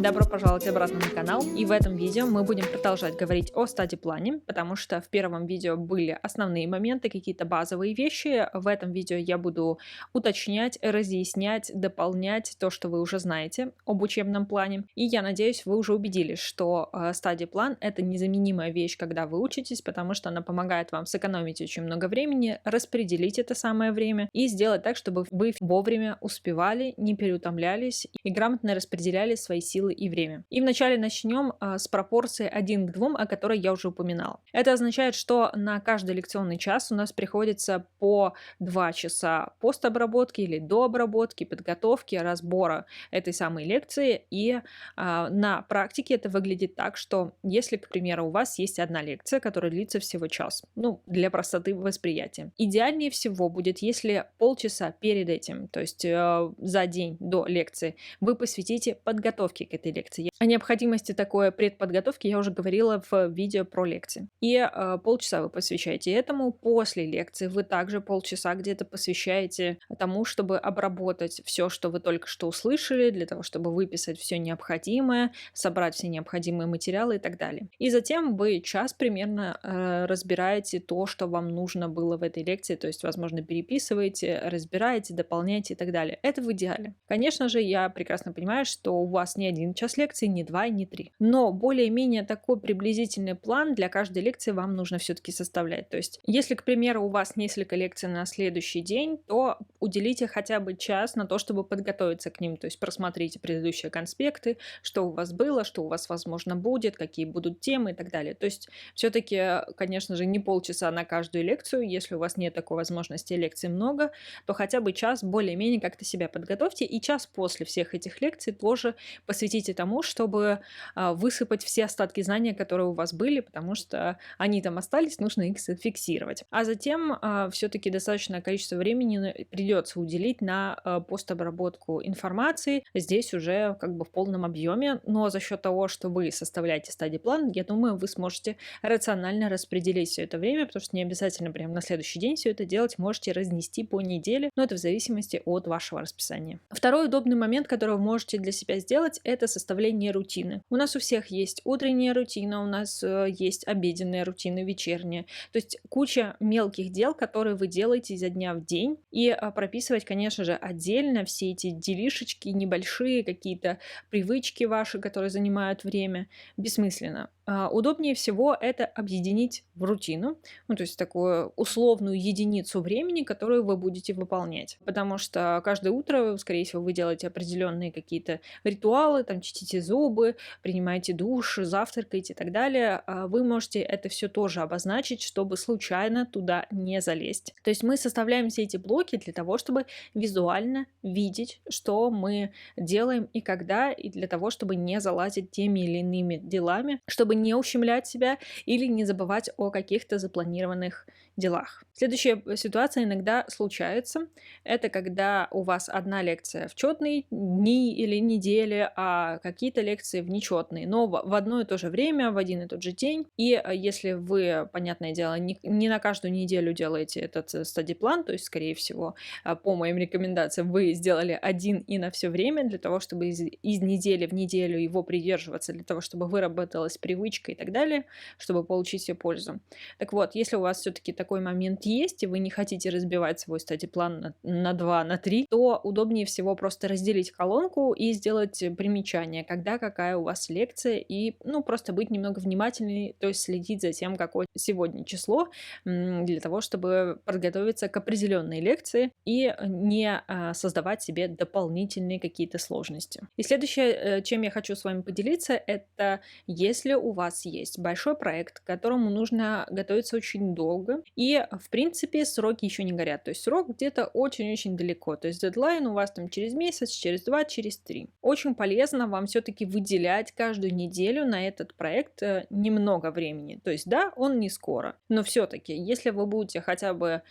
Добро пожаловать обратно на канал, и в этом видео мы будем продолжать говорить о стади-плане, потому что в первом видео были основные моменты, какие-то базовые вещи. В этом видео я буду уточнять, разъяснять, дополнять то, что вы уже знаете об учебном плане. И я надеюсь, вы уже убедились, что стади-план — это незаменимая вещь, когда вы учитесь, потому что она помогает вам сэкономить очень много времени, распределить это самое время и сделать так, чтобы вы вовремя успевали, не переутомлялись и грамотно распределяли свои силы и время. И вначале начнем с пропорции 1 к 2, о которой я уже упоминала. Это означает, что на каждый лекционный час у нас приходится по 2 часа постобработки или дообработки, подготовки, разбора этой самой лекции. И на практике это выглядит так, что если, к примеру, у вас есть одна лекция, которая длится всего час, для простоты восприятия. Идеальнее всего будет, если полчаса перед этим, то есть за день до лекции, вы посвятите подготовке к этой лекции. О необходимости такой предподготовки я уже говорила в видео про лекции. И полчаса вы посвящаете этому. После лекции вы также полчаса где-то посвящаете тому, чтобы обработать все, что вы только что услышали, для того, чтобы выписать все необходимое, собрать все необходимые материалы и так далее. И затем вы час примерно разбираете то, что вам нужно было в этой лекции, то есть, возможно, переписываете, разбираете, дополняете и так далее. Это в идеале. Конечно же, я прекрасно понимаю, что у вас не 1 час лекции, не 2 и не 3. Но более-менее такой приблизительный план для каждой лекции вам нужно все-таки составлять. То есть, если, к примеру, у вас несколько лекций на следующий день, то уделите хотя бы час на то, чтобы подготовиться к ним. То есть, просмотрите предыдущие конспекты, что у вас было, что у вас, возможно, будет, какие будут темы и так далее. То есть, все-таки, конечно же, не полчаса на каждую лекцию. Если у вас нет такой возможности, лекций много, то хотя бы час более-менее как-то себя подготовьте. И час после всех этих лекций тоже посвятите тому, чтобы высыпать все остатки знаний, которые у вас были, потому что они там остались, нужно их зафиксировать. А затем все-таки достаточное количество времени придется уделить на постобработку информации. Здесь уже как бы в полном объеме, но за счет того, что вы составляете стадий-план, я думаю, вы сможете рационально распределить все это время, потому что не обязательно прямо на следующий день все это делать, можете разнести по неделе, но это в зависимости от вашего расписания. Второй удобный момент, который вы можете для себя сделать, это составление рутины. У нас у всех есть утренняя рутина, у нас есть обеденная рутина, вечерняя. То есть куча мелких дел, которые вы делаете изо дня в день. И прописывать, конечно же, отдельно все эти делишечки, небольшие какие-то привычки ваши, которые занимают время, бессмысленно. Удобнее всего это объединить в рутину, то есть такую условную единицу времени, которую вы будете выполнять. Потому что каждое утро, скорее всего, вы делаете определенные какие-то ритуалы, там чистите зубы, принимаете душ, завтракаете и так далее. Вы можете это все тоже обозначить, чтобы случайно туда не залезть. То есть мы составляем все эти блоки для того, чтобы визуально видеть, что мы делаем и когда, и для того, чтобы не залазить теми или иными делами, чтобы не ущемлять себя или не забывать о каких-то запланированных делах. Следующая ситуация иногда случается. Это когда у вас одна лекция в четные дни или недели, а какие-то лекции в нечетные, но в одно и то же время, в один и тот же день. И если вы, понятное дело, не на каждую неделю делаете этот стади-план, то есть, скорее всего, по моим рекомендациям, вы сделали один и на все время для того, чтобы из недели в неделю его придерживаться, для того, чтобы выработалась привычка и так далее, чтобы получить себе пользу. Так вот, если у вас все-таки такой момент есть, и вы не хотите разбивать свой стади-план на 2, на 3, то удобнее всего просто разделить колонку и сделать примечание, когда какая у вас лекция, и просто быть немного внимательней, то есть следить за тем, какое сегодня число, для того, чтобы подготовиться к определенной лекции и не создавать себе дополнительные какие-то сложности. И следующее, чем я хочу с вами поделиться, это если у вас есть большой проект, к которому нужно готовиться очень долго, и, в принципе, сроки еще не горят. То есть срок где-то очень-очень далеко. То есть дедлайн у вас там через месяц, через 2, через 3. Очень полезно вам все-таки выделять каждую неделю на этот проект немного времени. То есть да, он не скоро, но все-таки, если вы будете хотя бы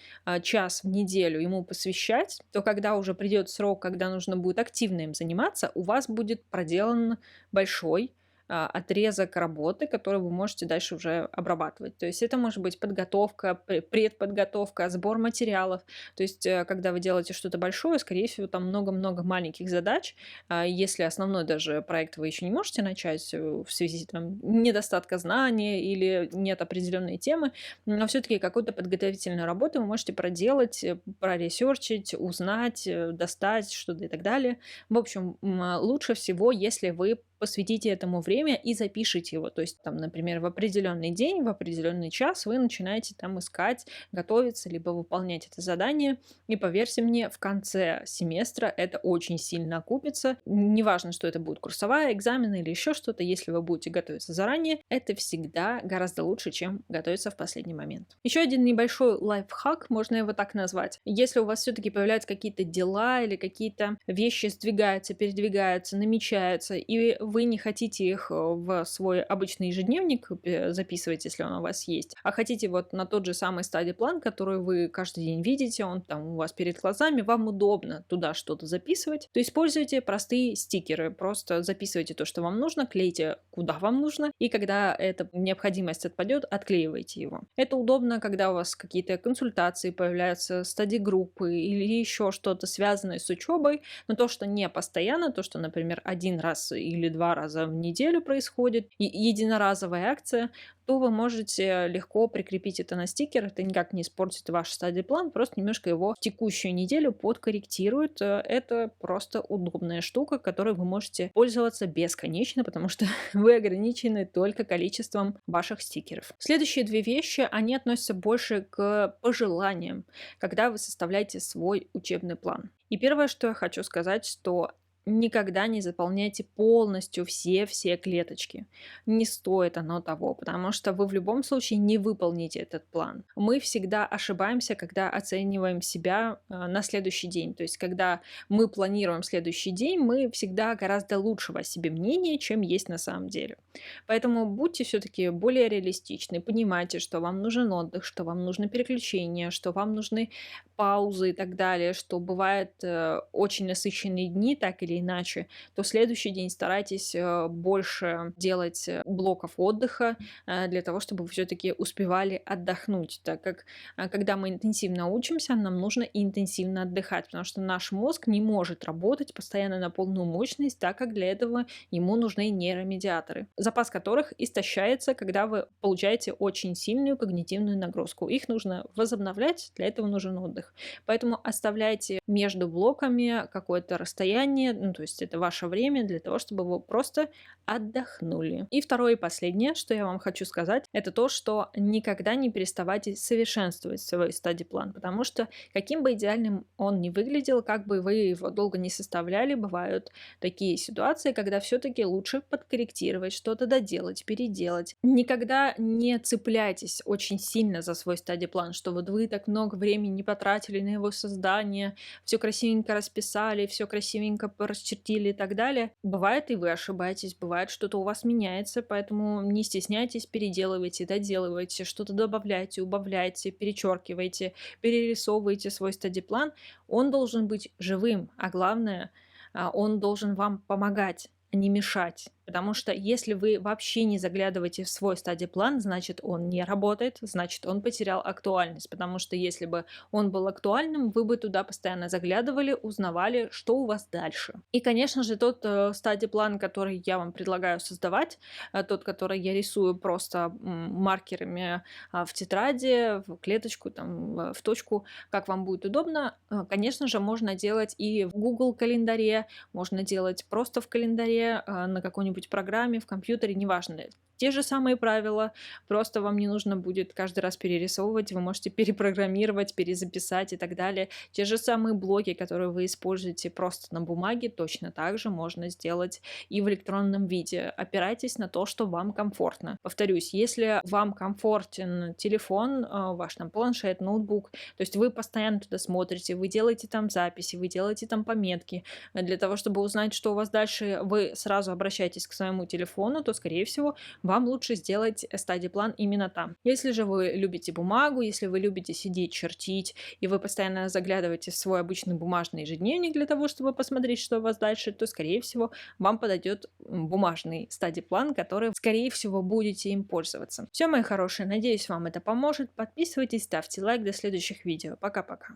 час в неделю ему посвящать, то когда уже придет срок, когда нужно будет активно им заниматься, у вас будет проделан большой отрезок работы, который вы можете дальше уже обрабатывать. То есть это может быть подготовка, предподготовка, сбор материалов. То есть когда вы делаете что-то большое, скорее всего, там много-много маленьких задач. Если основной даже проект вы еще не можете начать в связи там недостатка знания или нет определенной темы, но все-таки какую-то подготовительную работу вы можете проделать, проресерчить, узнать, достать что-то и так далее. В общем, лучше всего, если вы посвятите этому время и запишите его. То есть, там, например, в определенный день, в определенный час вы начинаете там искать, готовиться, либо выполнять это задание. И поверьте мне, в конце семестра это очень сильно окупится. Неважно, что это будет курсовая, экзамены или еще что-то, если вы будете готовиться заранее, это всегда гораздо лучше, чем готовиться в последний момент. Еще один небольшой лайфхак, можно его так назвать. Если у вас все-таки появляются какие-то дела или какие-то вещи сдвигаются, передвигаются, намечаются, и вы не хотите их в свой обычный ежедневник записывать, если он у вас есть, а хотите вот на тот же самый стадий-план, который вы каждый день видите, он там у вас перед глазами, вам удобно туда что-то записывать, то используйте простые стикеры, просто записывайте то, что вам нужно, клейте куда вам нужно, и когда эта необходимость отпадет, отклеивайте его. Это удобно, когда у вас какие-то консультации появляются, стадий-группы или еще что-то связанное с учебой, но то, что не постоянно, то, что, например, один раз или два раза в неделю происходит, и единоразовая акция, то вы можете легко прикрепить это на стикер, это никак не испортит ваш стадий-план, просто немножко его в текущую неделю подкорректирует. Это просто удобная штука, которой вы можете пользоваться бесконечно, потому что вы ограничены только количеством ваших стикеров. Следующие две вещи, они относятся больше к пожеланиям, когда вы составляете свой учебный план. И первое, что я хочу сказать, что никогда не заполняйте полностью все клеточки. Не стоит оно того, потому что вы в любом случае не выполните этот план. Мы всегда ошибаемся, когда оцениваем себя на следующий день. То есть, когда мы планируем следующий день, мы всегда гораздо лучшего о себе мнения, чем есть на самом деле. Поэтому будьте все-таки более реалистичны, понимайте, что вам нужен отдых, что вам нужно переключение, что вам нужны паузы и так далее, что бывают очень насыщенные дни, так или иначе, то в следующий день старайтесь больше делать блоков отдыха для того, чтобы вы все-таки успевали отдохнуть, так как когда мы интенсивно учимся, нам нужно интенсивно отдыхать, потому что наш мозг не может работать постоянно на полную мощность, так как для этого ему нужны нейромедиаторы, запас которых истощается, когда вы получаете очень сильную когнитивную нагрузку. Их нужно возобновлять, для этого нужен отдых. Поэтому оставляйте между блоками какое-то расстояние, то есть это ваше время для того, чтобы вы просто отдохнули. И второе и последнее, что я вам хочу сказать, это то, что никогда не переставайте совершенствовать свой стадий-план, потому что каким бы идеальным он ни выглядел, как бы вы его долго не составляли, бывают такие ситуации, когда все-таки лучше подкорректировать, что-то доделать, переделать. Никогда не цепляйтесь очень сильно за свой стадий-план, что вот вы так много времени не потратили на его создание, все красивенько расписали, все красивенько расчертили и так далее. Бывает и вы ошибаетесь, бывает что-то у вас меняется, поэтому не стесняйтесь, переделывайте, доделывайте, что-то добавляйте, убавляйте, перечеркивайте, перерисовывайте свой стадий-план. Он должен быть живым, а главное, он должен вам помогать, а не мешать. Потому что если вы вообще не заглядываете в свой стадий-план, значит, он не работает, значит, он потерял актуальность. Потому что если бы он был актуальным, вы бы туда постоянно заглядывали, узнавали, что у вас дальше. И, конечно же, тот стадий-план, который я вам предлагаю создавать, тот, который я рисую просто маркерами в тетради, в клеточку, там, в точку, как вам будет удобно, конечно же, можно делать и в Google календаре, можно делать просто в календаре, на какой-нибудь программе, в компьютере, неважно. Те же самые правила, просто вам не нужно будет каждый раз перерисовывать, вы можете перепрограммировать, перезаписать и так далее. Те же самые блоки, которые вы используете просто на бумаге, точно так же можно сделать и в электронном виде. Опирайтесь на то, что вам комфортно. Повторюсь, если вам комфортен телефон, ваш там планшет, ноутбук, то есть вы постоянно туда смотрите, вы делаете там записи, вы делаете там пометки, для того, чтобы узнать, что у вас дальше, вы сразу обращаетесь к своему телефону, то, скорее всего, вам лучше сделать стадий-план именно там. Если же вы любите бумагу, если вы любите сидеть, чертить, и вы постоянно заглядываете в свой обычный бумажный ежедневник для того, чтобы посмотреть, что у вас дальше, то, скорее всего, вам подойдет бумажный стадий-план, который, скорее всего, будете им пользоваться. Все, мои хорошие, надеюсь, вам это поможет. Подписывайтесь, ставьте лайк. До следующих видео. Пока-пока.